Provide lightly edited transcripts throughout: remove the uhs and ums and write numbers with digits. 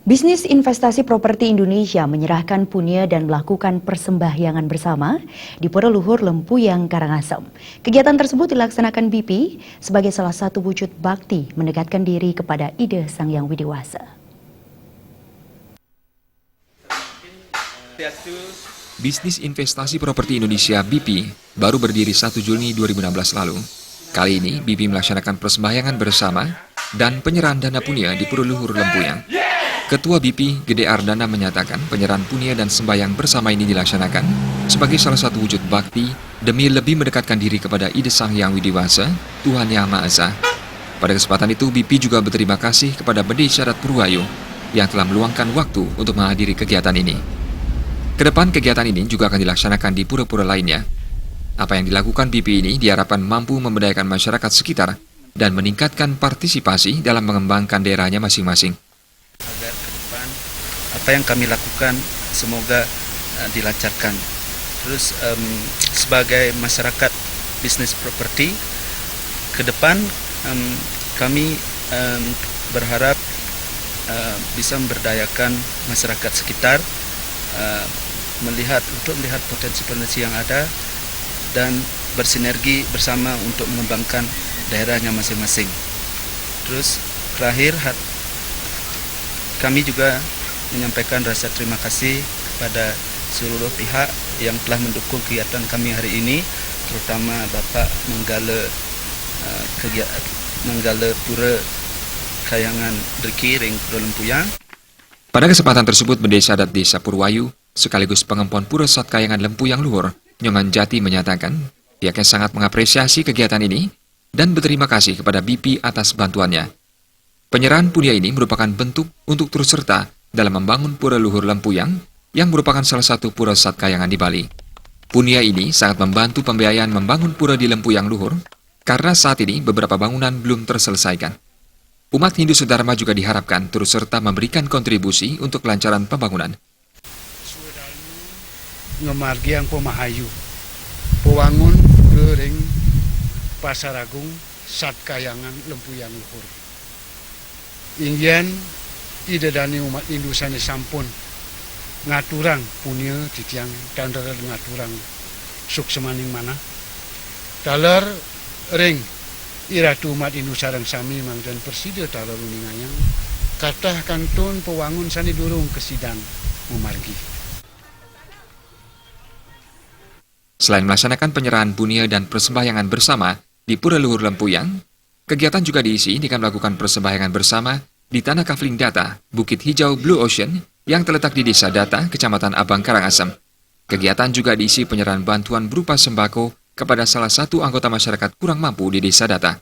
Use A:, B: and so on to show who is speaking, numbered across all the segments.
A: Bisnis investasi properti Indonesia menyerahkan punya dan melakukan persembahyangan bersama di Pura Luhur Lempuyang, Karangasem. Kegiatan tersebut dilaksanakan BP sebagai salah satu wujud bakti mendekatkan diri kepada ide Sang Hyang Widi Wasa.
B: Bisnis investasi properti Indonesia BP baru berdiri 1 Juni 2016 lalu. Kali ini BP melaksanakan persembahyangan bersama dan penyerahan dana punya di Pura Luhur Lempuyang. Ketua BP Gede Ardana menyatakan penyerahan punya dan sembahyang bersama ini dilaksanakan sebagai salah satu wujud bakti demi lebih mendekatkan diri kepada ide Sang Hyang Widi Wasa, Tuhan Yang Maha Esa. Pada kesempatan itu BP juga berterima kasih kepada Bende Isyarat Purwayu yang telah meluangkan waktu untuk menghadiri kegiatan ini. Kedepan kegiatan ini juga akan dilaksanakan di pura-pura lainnya. Apa yang dilakukan BP ini diharapkan mampu memberdayakan masyarakat sekitar dan meningkatkan partisipasi dalam mengembangkan daerahnya masing-masing.
C: Agar ke depan apa yang kami lakukan semoga dilancarkan. Terus sebagai masyarakat bisnis properti ke depan kami berharap bisa memberdayakan masyarakat sekitar melihat potensi-potensi yang ada dan bersinergi bersama untuk mengembangkan daerahnya masing-masing. Terus terakhir kami juga menyampaikan rasa terima kasih kepada seluruh pihak yang telah mendukung kegiatan kami hari ini, terutama Bapak Menggala Pura Kayangan Driki Ring Pura Lempuyang.
B: Pada kesempatan tersebut, Bende Isyarat Desa Purwayu sekaligus pengempon Pura Sat Kayangan Lempuyang Luhur, Nyongan Jati menyatakan pihaknya sangat mengapresiasi kegiatan ini dan berterima kasih kepada BP atas bantuannya. Penyerahan punya ini merupakan bentuk untuk turut serta dalam membangun Pura Luhur Lempuyang yang merupakan salah satu pura Sat Kayangan di Bali. Punya ini sangat membantu pembiayaan membangun pura di Lempuyang Luhur karena saat ini beberapa bangunan belum terselesaikan. Umat Hindu Sedharma juga diharapkan turut serta memberikan kontribusi untuk kelancaran pembangunan.
D: Ngamargi ang pemahayu, pewangun pura ring Pasar Agung Sat Kayangan Lempuyang Luhur. Inggian idedani umat Hindu sane sampun ngaturang punya titiang dan ngaturang suksemaning mana. Taler ring iratu umat Hindu sareng sami mangdan persida taler uningayang katah kantun pewangun sane durung kesidang memargi.
B: Selain melaksanakan penyerahan punya dan persembahyangan bersama di Pura Luhur Lempuyang, kegiatan juga diisi dengan melakukan persembahyangan bersama di Tanah Kafling Data, Bukit Hijau Blue Ocean yang terletak di Desa Data, Kecamatan Abang, Karangasem. Kegiatan juga diisi penyerahan bantuan berupa sembako kepada salah satu anggota masyarakat kurang mampu di Desa Data.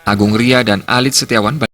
B: Agung Ria dan Alit Setiawan